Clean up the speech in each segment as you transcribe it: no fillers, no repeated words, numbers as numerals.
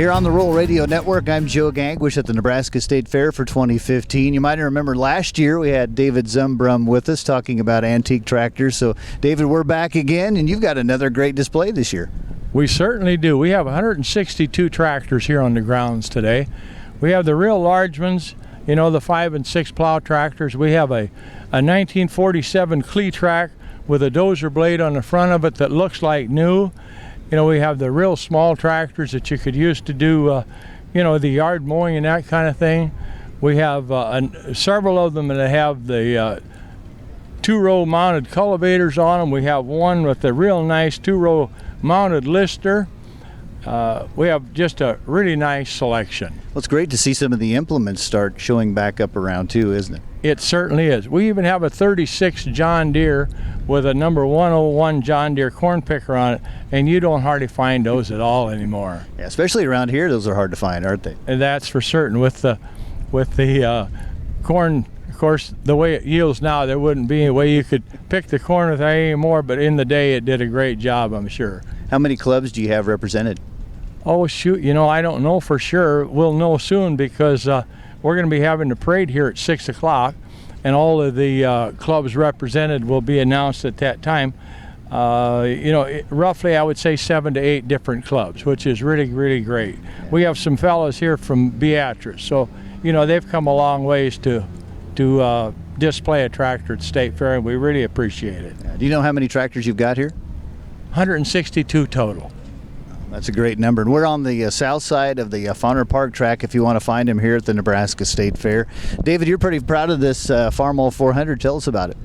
Here on the Rural Radio Network, I'm Joe Gangwish at the Nebraska State Fair for 2015. You might remember last year we had David Zumbrum with us talking about antique tractors. So, David, we're back again, and you've got another great display this year. We certainly do. We have 162 tractors here on the grounds today. We have the real large ones, you know, the 5 and 6 plow tractors. We have a 1947 Clee-Track with a dozer blade on the front of it that looks like new. You know, we have the real small tractors that you could use to do, you know, the yard mowing and that kind of thing. We have several of them that have the two-row mounted cultivators on them. We have one with a real nice two-row mounted lister. We have just a really nice selection. Well, it's great to see some of the implements start showing back up around too, isn't it? It certainly is. We even have a 36 John Deere with a number 101 John Deere corn picker on it, and you don't hardly find those at all anymore. Yeah, especially around here, those are hard to find, aren't they? And that's for certain. With the corn, of course, the way it yields now, there wouldn't be a way you could pick the corn with that anymore, but in the day it did a great job, I'm sure. How many clubs do you have represented? Oh, shoot, you know, I don't know for sure. We'll know soon because we're going to be having the parade here at 6 o'clock, and all of the clubs represented will be announced at that time. You know, roughly I would say 7 to 8 different clubs, which is really, really great. We have some fellows here from Beatrice, so, you know, they've come a long ways to display a tractor at State Fair, and we really appreciate it. Do you know how many tractors you've got here? 162 total. That's a great number. And we're on the south side of the Fauner Park track if you want to find him here at the Nebraska State Fair. David, you're pretty proud of this Farmall 400. Tell us about it.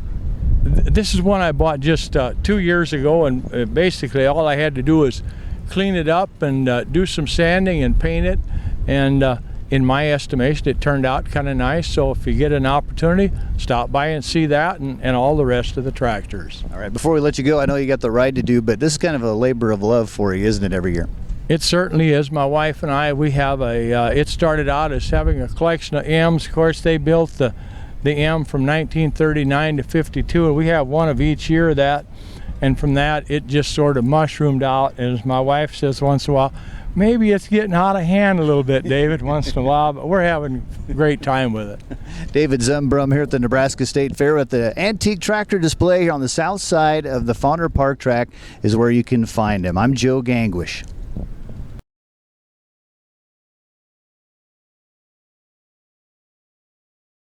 This is one I bought just 2 years ago, and basically all I had to do was clean it up and do some sanding and paint it. And in my estimation, it turned out kind of nice. So if you get an opportunity, stop by and see that and all the rest of the tractors. All right, before we let you go, I know you got the ride to do, but this is kind of a labor of love for you, isn't it, every year? It certainly is. My wife and I, we have it started out as having a collection of M's. Of course, they built the M from 1939 to 52, and we have one of each year of that. And from that, it just sort of mushroomed out. And as my wife says once in a while, maybe it's getting out of hand a little bit, David, once in a while, but we're having a great time with it. David Zumbrum here at the Nebraska State Fair at the antique tractor display here on the south side of the Fauner Park track is where you can find him. I'm Joe Gangwish.